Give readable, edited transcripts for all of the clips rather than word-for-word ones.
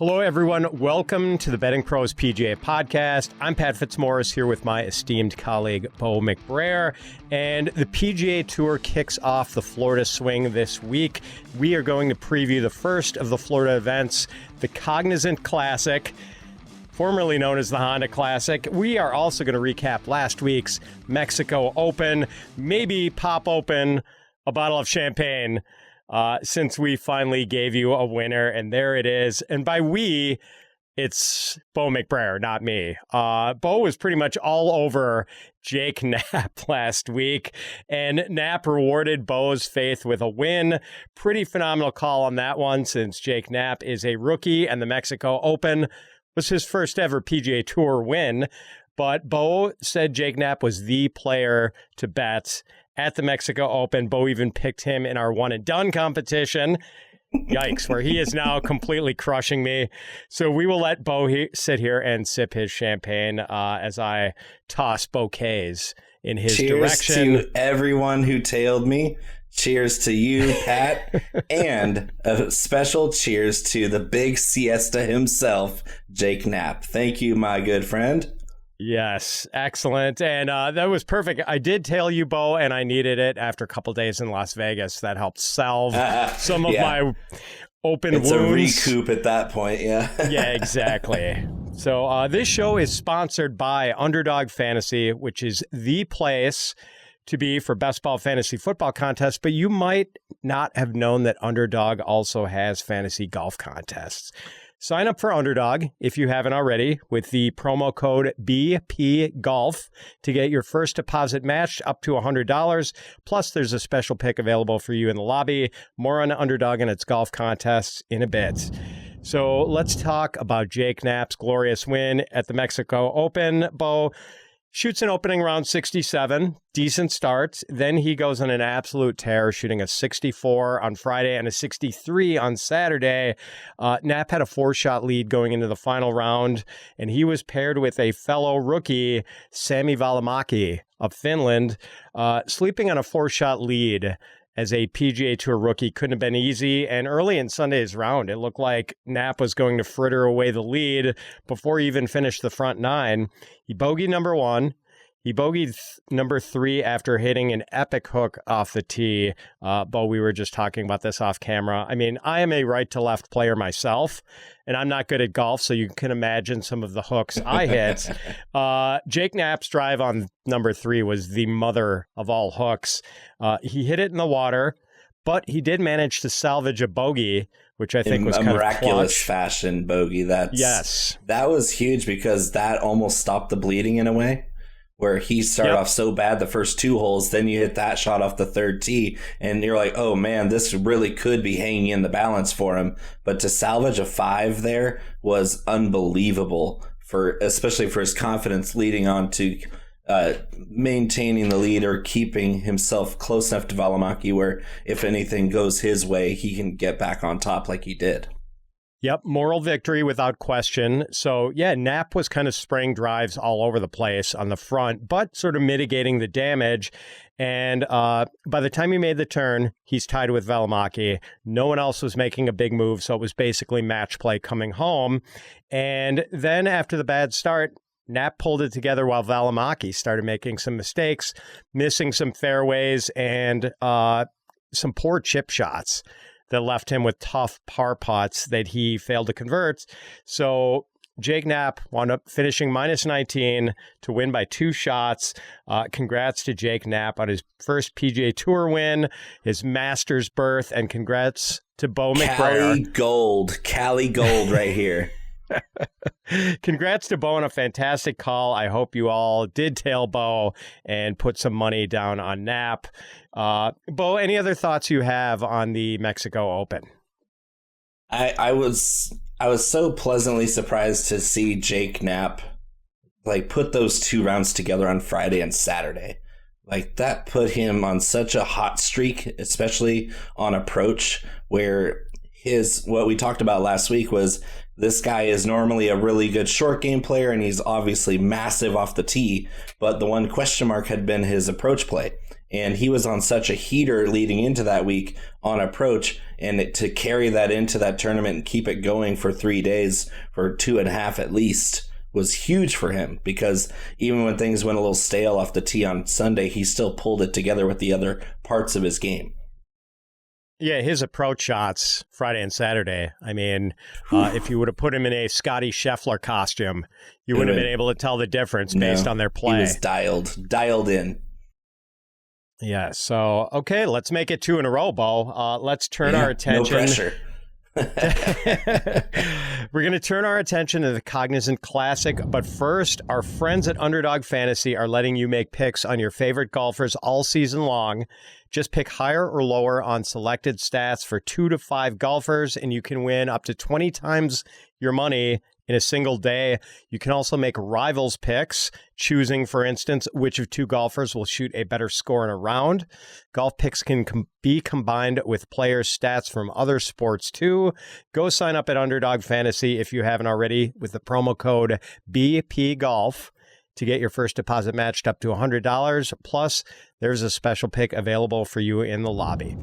Hello, everyone. Welcome to the BettingPros PGA podcast. I'm Pat Fitzmaurice here with my esteemed colleague, Bo McBrayer. And the PGA Tour kicks off the Florida swing this week. We are going to preview the first of the Florida events, the Cognizant Classic, formerly known as the Honda Classic. We are also going to recap last week's Mexico Open, maybe pop open a bottle of champagne, since we finally gave you a winner, and there it is. And by we, it's Bo McBrayer, not me. Bo was pretty much all over Jake Knapp last week, and Knapp rewarded Bo's faith with a win. Pretty phenomenal call on that one, since Jake Knapp is a rookie, and the Mexico Open was his first ever PGA Tour win. But Bo said Jake Knapp was the player to bet at the Mexico Open. Bo even picked him in our one and done competition. Yikes, where he is now completely crushing me. So we will let Bo sit here and sip his champagne as I toss bouquets in his direction. Cheers to everyone who tailed me. Cheers to you, Pat. And a special cheers to the big siesta himself, Jake Knapp. Thank you, my good friend. Yes, excellent. And that was perfect. I did tail you, Bo, and I needed it after a couple days in Las Vegas. That helped salve some of my open wounds. It's a recoup at that point, yeah. Yeah, exactly. So this show is sponsored by Underdog Fantasy, which is the place to be for best ball fantasy football contests, but you might not have known that Underdog also has fantasy golf contests. Sign up for Underdog, if you haven't already, with the promo code BPGolf to get your first deposit matched up to $100. Plus, there's a special pick available for you in the lobby. More on Underdog and its golf contests in a bit. So let's talk about Jake Knapp's glorious win at the Mexico Open. Bo shoots an opening round 67, decent start. Then he goes on an absolute tear, shooting a 64 on Friday and a 63 on Saturday. Knapp had a 4-shot lead going into the final round, and he was paired with a fellow rookie, Sami Välimäki of Finland, sleeping on a 4-shot lead as a PGA Tour rookie couldn't have been easy. And early in Sunday's round, it looked like Knapp was going to fritter away the lead before he even finished the front 9. He bogeyed number 1. He bogeyed number 3 after hitting an epic hook off the tee. Bo, we were just talking about this off camera. I mean, I am a right-to-left player myself, and I'm not good at golf, so you can imagine some of the hooks I hit. Jake Knapp's drive on number 3 was the mother of all hooks. He hit it in the water, but he did manage to salvage a bogey, which I think was kind of miraculous fashion bogey. That was huge because that almost stopped the bleeding in a way. Where he started off so bad the first 2 holes, then you hit that shot off the 3rd tee, and you're like, oh man, this really could be hanging in the balance for him. But to salvage a 5 there was unbelievable, especially for his confidence leading on to maintaining the lead or keeping himself close enough to Välimäki where if anything goes his way, he can get back on top like he did. Yep, moral victory without question. So, yeah, Knapp was kind of spraying drives all over the place on the front, but sort of mitigating the damage. And by the time he made the turn, he's tied with Välimäki. No one else was making a big move, so it was basically match play coming home. And then after the bad start, Knapp pulled it together while Välimäki started making some mistakes, missing some fairways, and some poor chip shots that left him with tough par putts that he failed to convert. So Jake Knapp wound up finishing minus 19 to win by 2 shots. Congrats to Jake Knapp on his first PGA Tour win, his Masters berth, and congrats to Bo McBrayer. Cali Gold right here. Congrats to Bo on a fantastic call. I hope you all did tail Bo and put some money down on Knapp. Bo, any other thoughts you have on the Mexico Open? I was so pleasantly surprised to see Jake Knapp put those 2 rounds together on Friday and Saturday. That put him on such a hot streak, especially on approach, where what we talked about last week was this guy is normally a really good short game player, and he's obviously massive off the tee, but the one question mark had been his approach play. And he was on such a heater leading into that week on approach, and to carry that into that tournament and keep it going for 3 days, for 2.5 at least, was huge for him, because even when things went a little stale off the tee on Sunday, he still pulled it together with the other parts of his game. Yeah, his approach shots Friday and Saturday. I mean, if you would have put him in a Scotty Scheffler costume, you wouldn't have been able to tell the difference based on their play. He was dialed in. Yeah, so, okay, let's make it 2 in a row, Bo. Let's turn our attention. No pressure. We're going to turn our attention to the Cognizant Classic, but first, our friends at Underdog Fantasy are letting you make picks on your favorite golfers all season long. Just pick higher or lower on selected stats for 2 to 5 golfers, and you can win up to 20 times your money in a single day. You can also make rivals picks, choosing, for instance, which of 2 golfers will shoot a better score in a round. Golf picks can be combined with players' stats from other sports, too. Go sign up at Underdog Fantasy if you haven't already with the promo code BPGolf to get your first deposit matched up to $100. Plus, there's a special pick available for you in the lobby.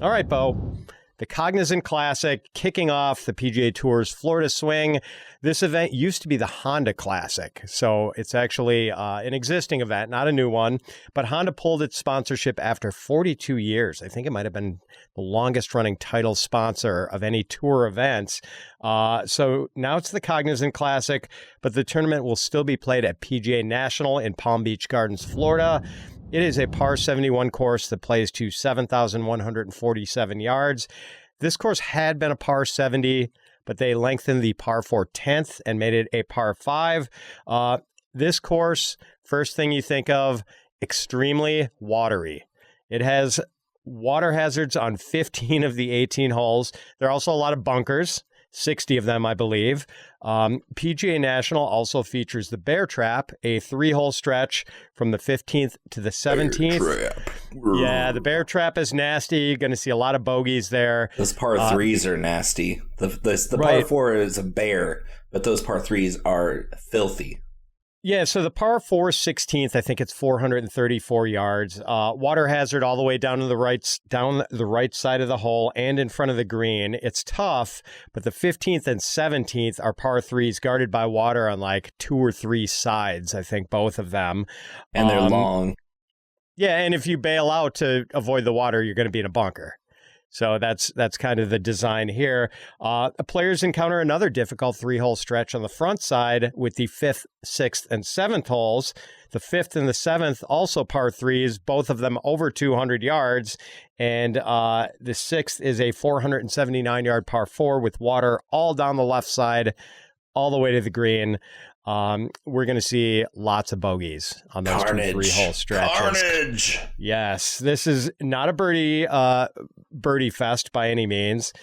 All right, Bo. The Cognizant Classic kicking off the PGA Tour's Florida Swing. This event used to be the Honda Classic, so it's actually an existing event, not a new one. But Honda pulled its sponsorship after 42 years. I think it might have been the longest-running title sponsor of any tour events. So now it's the Cognizant Classic, but the tournament will still be played at PGA National in Palm Beach Gardens, Florida. It is a par 71 course that plays to 7,147 yards. This course had been a par 70, but they lengthened the par 4 10th and made it a par 5. This course, first thing you think of, extremely watery. It has water hazards on 15 of the 18 holes. There are also a lot of bunkers. 60 of them, I believe. PGA National also features the Bear Trap, a 3-hole stretch from the 15th to the 17th. Bear Trap. Yeah, the Bear Trap is nasty. You're going to see a lot of bogeys there. Those par 3s are nasty. The par 4 is a bear, but those par 3s are filthy. Yeah, so the par 4 16th, I think it's 434 yards. Water hazard all the way down the right side of the hole and in front of the green. It's tough, but the 15th and 17th are par 3s guarded by water on like 2 or 3 sides, I think both of them. And they're long. Yeah, and if you bail out to avoid the water, you're going to be in a bunker. So that's kind of the design here. Players encounter another difficult 3-hole stretch on the front side with the 5th, 6th, and 7th holes. The 5th and the 7th also par 3s, both of them over 200 yards. And the 6th is a 479-yard par 4 with water all down the left side, all the way to the green. We're going to see lots of bogeys on those 2 3-hole stretches. Carnage! Yes, this is not a birdie fest by any means.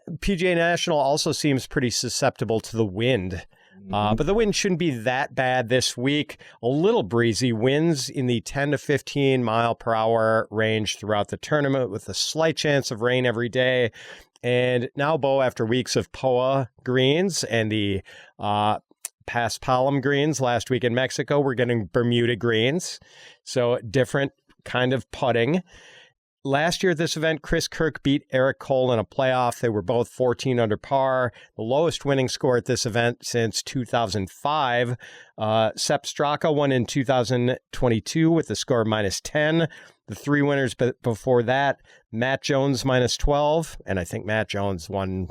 PGA National also seems pretty susceptible to the wind. But the wind shouldn't be that bad this week. A little breezy, winds in the 10 to 15 mile per hour range throughout the tournament with a slight chance of rain every day. And now, Bo, after weeks of POA greens and the Pass Palom greens last week in Mexico, we're getting Bermuda greens. So different kind of putting. Last year at this event, Chris Kirk beat Eric Cole in a playoff. They were both 14 under par, the lowest winning score at this event since 2005. Sepp Straka won in 2022 with a score of -10. The 3 winners before that, Matt Jones -12, and I think Matt Jones won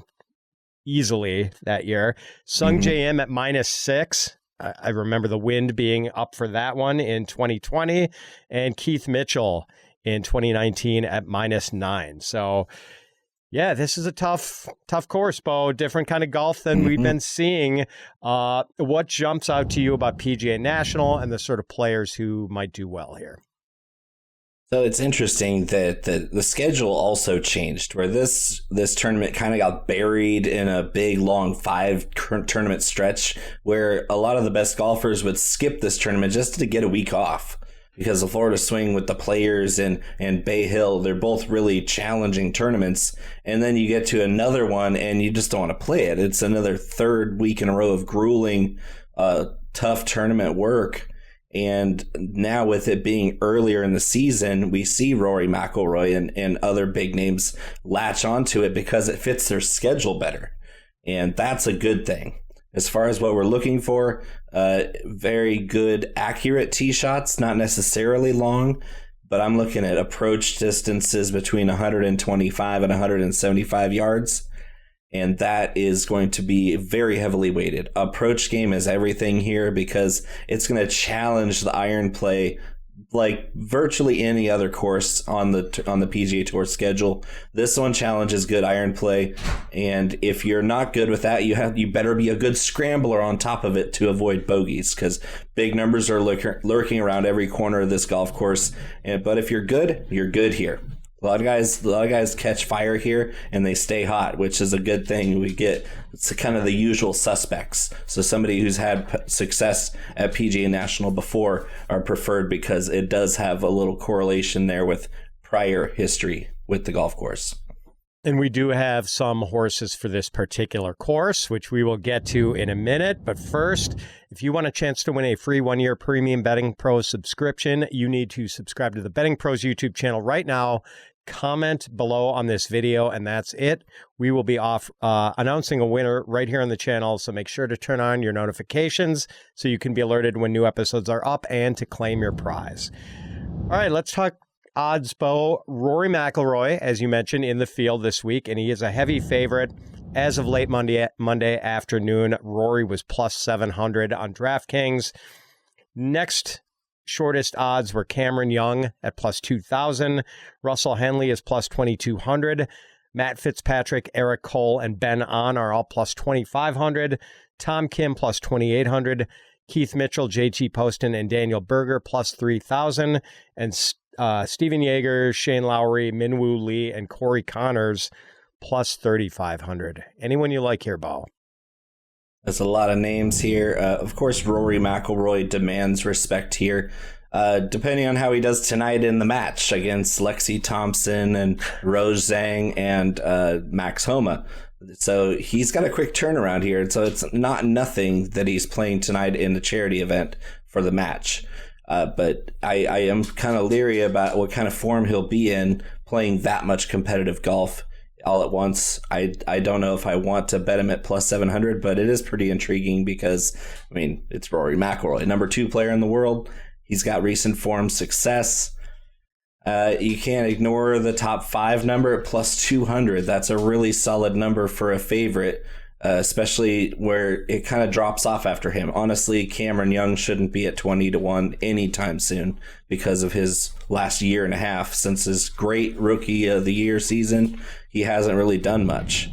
easily that year. Sung J M at -6. I remember the wind being up for that one in 2020. And Keith Mitchell in 2019 at -9. So, yeah, this is a tough course, Bo. Different kind of golf than we've been seeing. What jumps out to you about PGA National and the sort of players who might do well here? So it's interesting that the schedule also changed, where this tournament kind of got buried in a big, long 5-tournament stretch where a lot of the best golfers would skip this tournament just to get a week off. Because the Florida Swing with the Players and Bay Hill, they're both really challenging tournaments. And then you get to another one and you just don't want to play it. It's another 3rd week in a row of grueling, tough tournament work. And now with it being earlier in the season, we see Rory McIlroy and other big names latch onto it because it fits their schedule better. And that's a good thing. As far as what we're looking for, very good, accurate tee shots, not necessarily long, but I'm looking at approach distances between 125 and 175 yards. And that is going to be very heavily weighted. Approach game is everything here because it's going to challenge the iron play like virtually any other course on the PGA Tour schedule. This one challenges good iron play, and if you're not good with that, you better be a good scrambler on top of it to avoid bogeys, because big numbers are lurking around every corner of this golf course. But if you're good here. A lot of guys catch fire here and they stay hot, which is a good thing. It's kind of the usual suspects. So somebody who's had success at PGA National before are preferred because it does have a little correlation there with prior history with the golf course. And we do have some horses for this particular course, which we will get to in a minute. But first, if you want a chance to win a free 1-year premium Betting Pros subscription, you need to subscribe to the Betting Pros YouTube channel right now. Comment below on this video, and that's it. We will be announcing a winner right here on the channel, so make sure to turn on your notifications so you can be alerted when new episodes are up and to claim your prize. All right, let's talk odds, Bo. Rory McIlroy, as you mentioned, in the field this week, and he is a heavy favorite. As of late Monday afternoon, Rory was plus 700 on DraftKings. Next shortest odds were Cameron Young at plus 2,000. Russell Henley is plus 2,200. Matt Fitzpatrick, Eric Cole, and Ben An are all plus 2,500. Tom Kim plus 2,800. Keith Mitchell, JT Poston, and Daniel Berger plus 3,000. And Stephen Yeager, Shane Lowry, Minwoo Lee, and Corey Connors plus 3,500. Anyone you like here, Bo? There's a lot of names here. Of course, Rory McIlroy demands respect here. Depending on how he does tonight in the match against Lexi Thompson and Rose Zhang and Max Homa. So he's got a quick turnaround here. So it's not nothing that he's playing tonight in the charity event for the match. But I am kind of leery about what kind of form he'll be in playing that much competitive golf all at once. I don't know if I want to bet him at plus 700, but it is pretty intriguing because, I mean, it's Rory McIlroy, number 2 player in the world. He's got recent form success. You can't ignore the top 5 number at plus 200. That's a really solid number for a favorite, especially where it kind of drops off after him. Honestly, Cameron Young shouldn't be at 20-1 anytime soon because of his last year and a half. Since his great rookie of the year season, he hasn't really done much.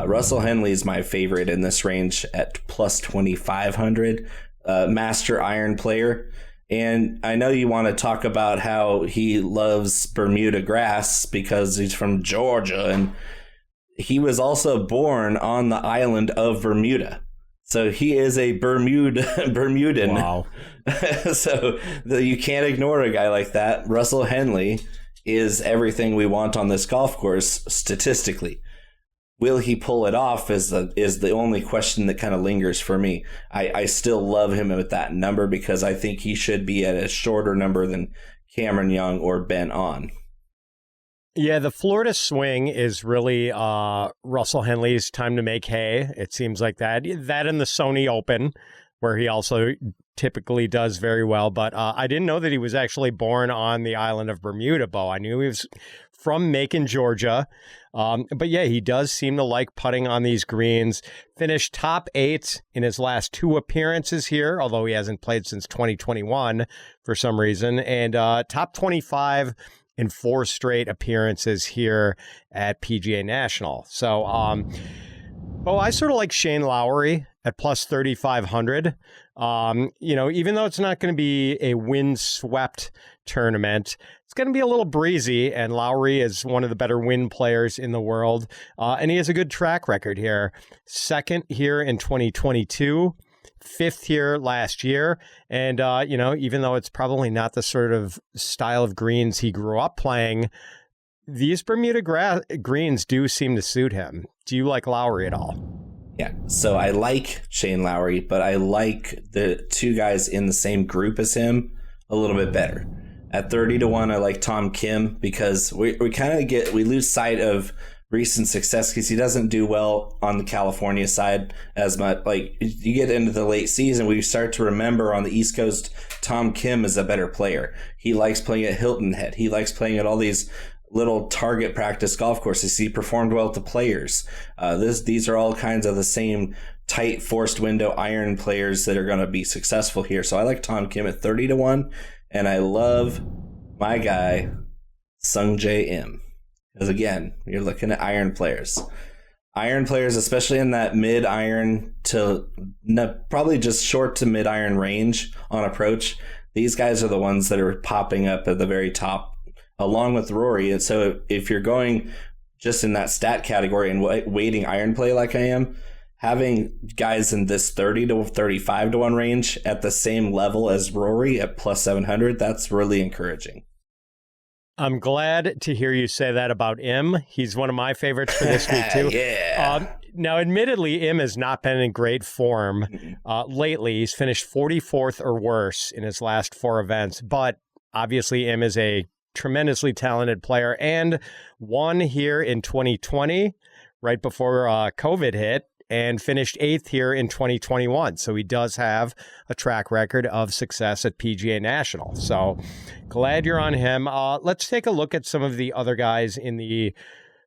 Russell Henley is my favorite in this range at plus 2,500. Master iron player. And I know you want to talk about how he loves Bermuda grass because he's from Georgia, and he was also born on the island of Bermuda. So he is a Bermudan. Wow. So you can't ignore a guy like that. Russell Henley is everything we want on this golf course statistically. Will he pull it off is the only question that kind of lingers for me. I still love him at that number because I think he should be at a shorter number than Cameron Young or Ben An. Yeah, the Florida swing is really Russell Henley's time to make hay. It seems like that and the Sony Open, where he also typically does very well. But I didn't know that he was actually born on the island of Bermuda, Bo. I knew he was from Macon, Georgia. But yeah, he does seem to like putting on these greens. Finished top 8 in his last 2 appearances here, although he hasn't played since 2021 for some reason. And top 25 in 4 straight appearances here at PGA National. So, I sort of like Shane Lowry at plus 3,500. Even though it's not going to be a wind-swept tournament, it's going to be a little breezy, and Lowry is one of the better wind players in the world, and he has a good track record here. 2nd here in 2022, 5th here last year, and even though it's probably not the sort of style of greens he grew up playing, these Bermuda greens do seem to suit him. Do you like Lowry at all? Yeah, so I like Shane Lowry, but I like the two guys in the same group as him a little bit better. At 30-1, I like Tom Kim because we kind of we lose sight of recent success because he doesn't do well on the California side as much. Like, you get into the late season, we start to remember on the East Coast, Tom Kim is a better player. He likes playing at Hilton Head. He likes playing at all these little target practice golf courses. He performed well to Players. These are all kinds of the same tight forced window iron players that are going to be successful here. So I like Tom Kim at 30-1, and I love my guy Sung Jae Im. Because again, you're looking at iron players. Iron players, especially in that mid-iron to probably just short to mid-iron range on approach, these guys are the ones that are popping up at the very top, along with Rory. And so if you're going just in that stat category and weighting iron play like I am, having guys in this 30 to 35-1 range at the same level as Rory at plus 700, that's really encouraging. I'm glad to hear you say that about Im. He's one of my favorites for this week, too. Yeah. Now, admittedly, Im has not been in great form lately. He's finished 44th or worse in his last 4 events. But obviously, Im is a tremendously talented player and won here in 2020, right before COVID hit, and finished 8th here in 2021. So he does have a track record of success at PGA National. So glad you're on him. Let's take a look at some of the other guys in the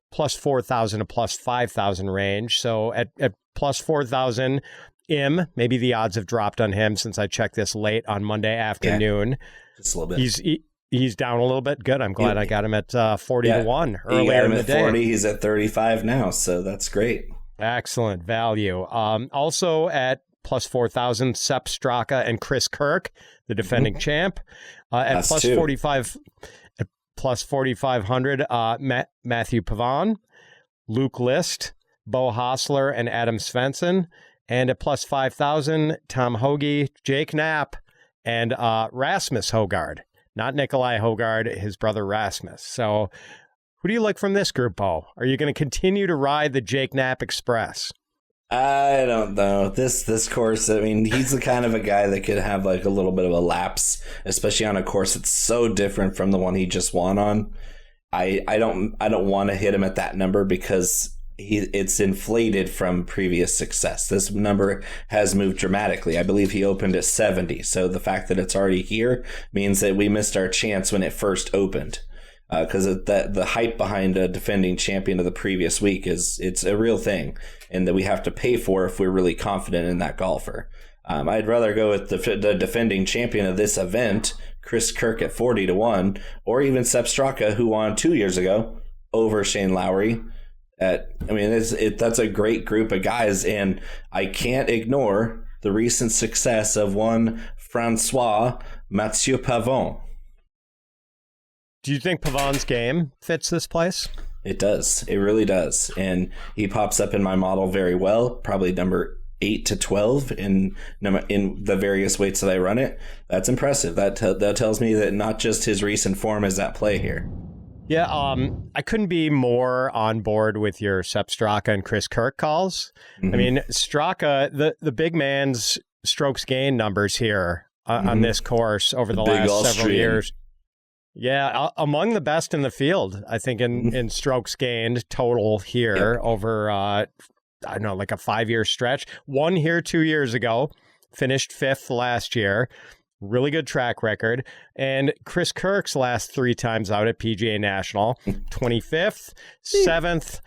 plus 4,000 to plus 5,000 range. So at plus 4,000, Im, maybe the odds have dropped on him since I checked this late on Monday afternoon. Yeah, just a little bit. He's down a little bit. Good. I'm glad I got him at 40-1 earlier in the day. 40. He's at 35 now, so that's great. Excellent value. Also at plus 4,000, Sepp Straka and Chris Kirk, the defending champ. At plus 45, at plus 4,500, Matthew Pavon, Luke List, Bo Hostler, and Adam Svensson. And at plus 5,000, Tom Hoagie, Jake Knapp, and Rasmus Højgaard. Not Nikolai Højgaard, his brother Rasmus. So who do you like from this group, Bo? Are you going to continue to ride the Jake Knapp Express? I don't know. This course, I mean, he's the kind of a guy that could have like a little bit of a lapse, especially on a course that's so different from the one he just won on. I don't want to hit him at that number because it's inflated from previous success. This number has moved dramatically. I believe he opened at 70. So the fact that it's already here means that we missed our chance when it first opened. Because the hype behind a defending champion of the previous week it's a real thing, and that we have to pay for if we're really confident in that golfer. I'd rather go with the defending champion of this event, Chris Kirk at 40-1, or even Sepp Straka, who won 2 years ago over Shane Lowry. That's a great group of guys, and I can't ignore the recent success of one Francois Mathieu Pavon. Do you think Pavon's game fits this place? It does. It really does. And he pops up in my model very well, probably number 8 to 12 in the various weights that I run it. That's impressive. That tells me that not just his recent form is at play here. Yeah, I couldn't be more on board with your Sepp Straka and Chris Kirk calls. Mm-hmm. I mean, Straka, the big man's strokes gain numbers here on this course over the last several years. Yeah, among the best in the field, I think, in strokes gained total here over, I don't know, like a 5-year stretch. Won here 2 years ago, finished 5th last year. Really good track record. And Chris Kirk's last 3 times out at PGA National, 25th, 7th,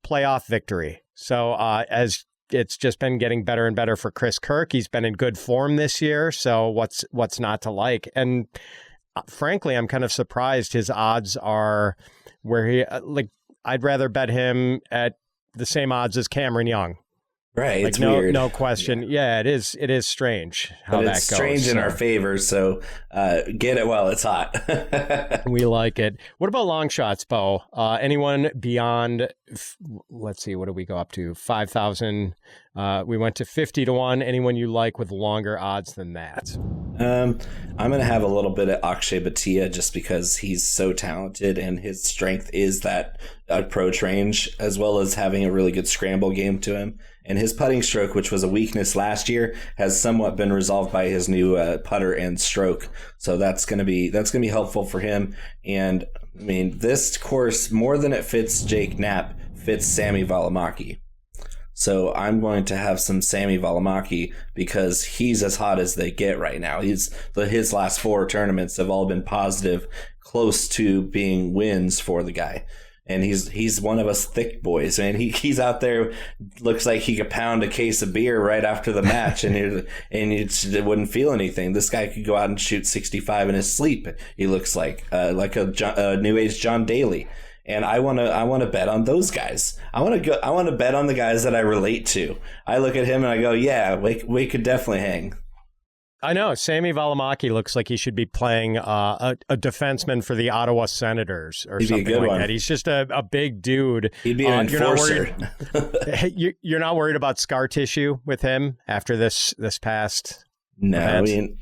playoff victory. So as it's just been getting better and better for Chris Kirk, he's been in good form this year. So what's not to like? And frankly, I'm kind of surprised his odds are where he I'd rather bet him at the same odds as Cameron Young. Right. It's weird. No question. Yeah, it is strange how that goes. It's strange in our favor, so get it while it's hot. We like it. What about long shots, Bo? Anyone beyond, let's see, what do we go up to? 5,000. We went to 50-1. Anyone you like with longer odds than that? I'm going to have a little bit of Akshay Bhatia just because he's so talented and his strength is that approach range, as well as having a really good scramble game to him. And his putting stroke, which was a weakness last year, has somewhat been resolved by his new putter and stroke. So that's going to be helpful for him. And I mean, this course, more than it fits Jake Knapp, fits Sami Valimaki. So I'm going to have some Sami Valimaki because he's as hot as they get right now. His last 4 tournaments have all been positive, close to being wins for the guy. And he's one of us thick boys, man. He's out there, looks like he could pound a case of beer right after the match, and it wouldn't feel anything. This guy could go out and shoot 65 in his sleep. He looks like a new age John Daly. And I want to bet on those guys. I want to bet on the guys that I relate to. I look at him and I go, yeah, we could definitely hang. I know. Sami Valimaki looks like he should be playing a defenseman for the Ottawa Senators or something like that. He's just a big dude. He'd be an enforcer. You're not worried about scar tissue with him after this past No, event? I mean,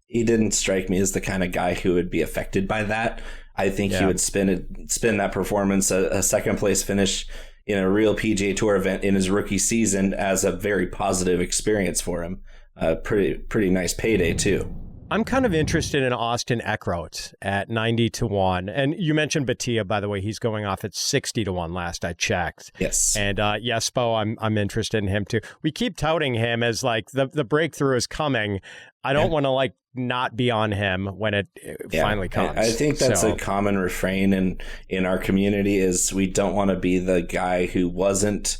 he didn't strike me as the kind of guy who would be affected by that. I think he would spin that performance, a second place finish in a real PGA Tour event in his rookie season, as a very positive experience for him. Pretty nice payday too. I'm kind of interested in Austin Eckroat at 90-1. And you mentioned Bhatia, by the way. He's going off at 60-1 last I checked. Yes. And Jespo, I'm interested in him too. We keep touting him as like the breakthrough is coming. I don't want to like not be on him when it finally comes. I think that's a common refrain in our community is we don't want to be the guy who wasn't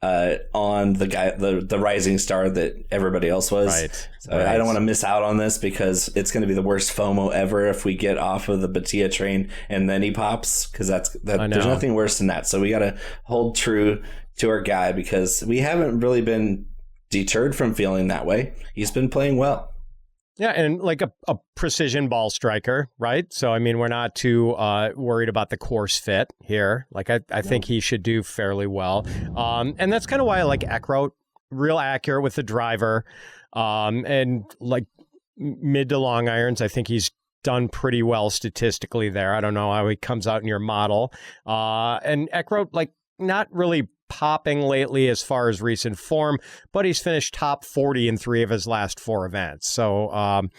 on the rising star that everybody else was. Right. So I don't want to miss out on this because it's going to be the worst FOMO ever if we get off of the Bhatia train and then he pops, because there's nothing worse than that. So we got to hold true to our guy because we haven't really been deterred from feeling that way. He's been playing well. Yeah, and like a precision ball striker, right? So, I mean, we're not too worried about the course fit here. Like, I think he should do fairly well. And that's kind of why I like Eckroat, real accurate with the driver. And like mid to long irons, I think he's done pretty well statistically there. I don't know how he comes out in your model. And Eckroat, like, not really popping lately as far as recent form, but he's finished top 40 in 3 of his last 4 events. So,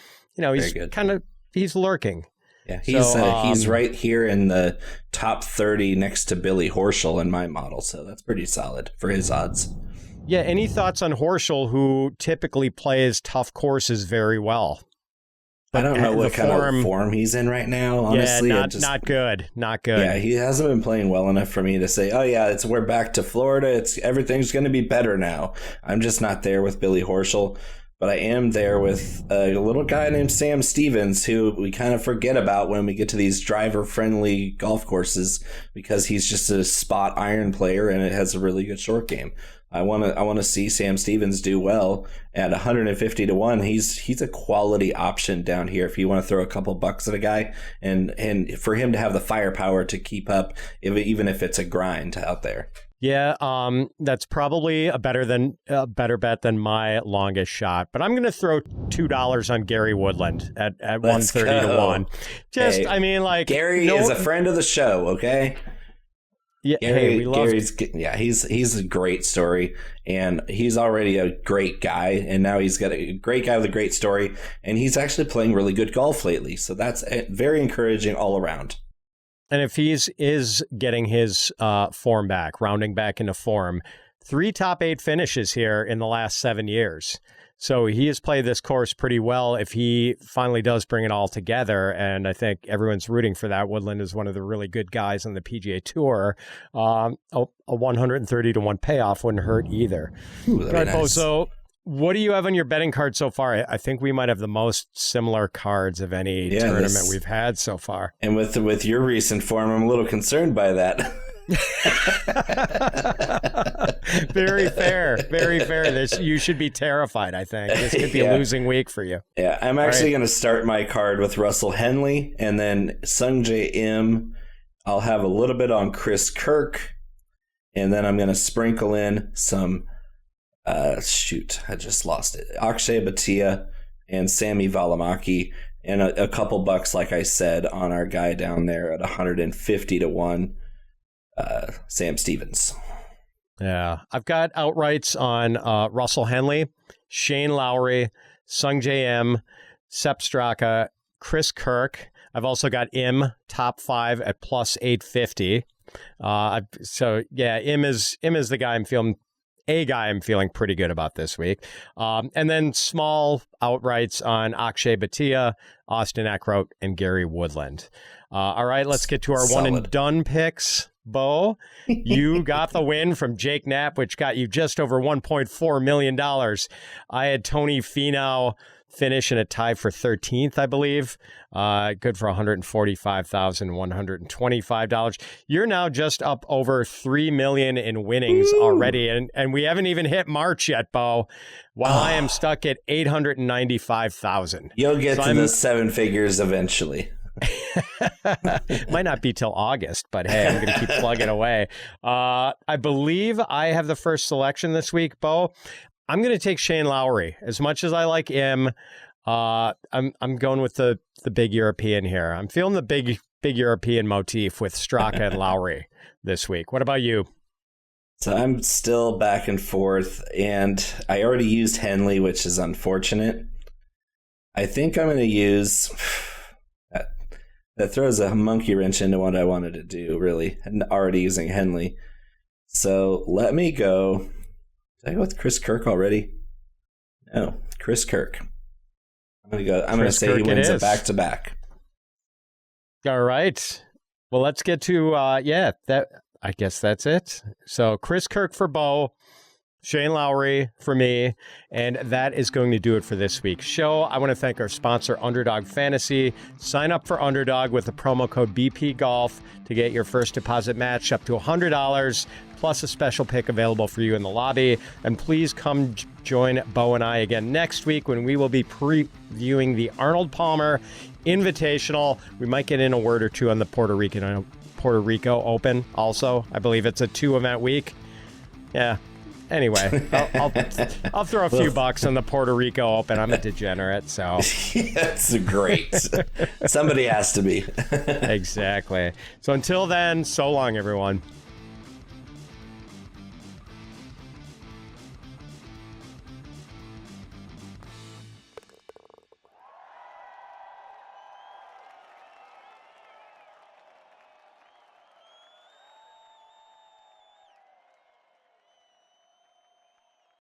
he's lurking. Yeah, he's right here in the top 30 next to Billy Horschel in my model. So that's pretty solid for his odds. Yeah. Any thoughts on Horschel, who typically plays tough courses very well? I don't know what kind of form he's in right now, honestly. Yeah, not good. Not good. Yeah, he hasn't been playing well enough for me to say, oh, yeah, we're back to Florida. Everything's going to be better now. I'm just not there with Billy Horschel. But I am there with a little guy named Sam Stevens, who we kind of forget about when we get to these driver-friendly golf courses because he's just a spot iron player and it has a really good short game. I want to see Sam Stevens do well at 150-1. He's a quality option down here if you want to throw a couple bucks at a guy and for him to have the firepower to keep up, even if it's a grind out there. Yeah, that's probably a better bet than my longest shot. But I'm going to throw $2 on Gary Woodland at 130-1. Gary is a friend of the show. Okay. Yeah, he's a great story, and he's already a great guy, and now he's got a great guy with a great story, and he's actually playing really good golf lately. So that's very encouraging all around. And if he's getting his form back, rounding back into form, 3 top 8 finishes here in the last 7 years. So he has played this course pretty well if he finally does bring it all together. And I think everyone's rooting for that. Woodland is one of the really good guys on the PGA Tour. A 130-1 payoff wouldn't hurt either. Ooh, right, nice. So what do you have on your betting card so far? I think we might have the most similar cards of any tournament we've had so far. And with your recent form, I'm a little concerned by that. Very fair. Very fair. You should be terrified, I think. This could be a losing week for you. Yeah, I'm actually going to start my card with Russell Henley and then Sungjae Im. I'll have a little bit on Chris Kirk, and then I'm going to sprinkle in some I just lost it. Akshay Bhatia, and Sammy Valimaki, and a couple bucks, like I said, on our guy down there at 150-1, Sam Stevens. Yeah, I've got outrights on Russell Henley, Shane Lowry, Sung J M, Sepp Straka, Chris Kirk. I've also got Im top 5 at plus 850. So yeah, Im is the guy I'm feeling pretty good about this week. And then small outrights on Akshay Bhatia, Austin Eckroat, and Gary Woodland. All right, let's get to our one and done picks. Bo, you got the win from Jake Knapp, which got you just over $1.4 million. I had Tony Finau finish in a tie for 13th, I believe. Good for $145,125. You're now just up over $3 million in winnings already, and we haven't even hit March yet, Bo. While I am stuck at $895,000. You'll get to the 7 figures eventually. Might not be till August, but hey, I'm going to keep plugging away. I believe I have the first selection this week, Bo. I'm going to take Shane Lowry. As much as I like him, I'm going with the big European here. I'm feeling the big European motif with Straka and Lowry this week. What about you? So I'm still back and forth, and I already used Henley, which is unfortunate. I think I'm going to use... That throws a monkey wrench into what I wanted to do, really, and already using Henley. So let me go. Did I go with Chris Kirk already? No, Chris Kirk. I'm going to say he wins a back-to-back. All right. Well, let's get to, I guess that's it. So Chris Kirk for Bo, Shane Lowry for me, and that is going to do it for this week's show. I want to thank our sponsor, Underdog Fantasy. Sign up for Underdog with the promo code BPGolf to get your first deposit match up to $100, plus a special pick available for you in the lobby. And please come join Bo and I again next week when we will be previewing the Arnold Palmer Invitational. We might get in a word or two on the Puerto Rico Open also. I believe it's a 2-event week. Yeah. Anyway, I'll throw a few bucks on the Puerto Rico Open. I'm a degenerate, so. That's great. Somebody has to be. Exactly. So until then, so long, everyone.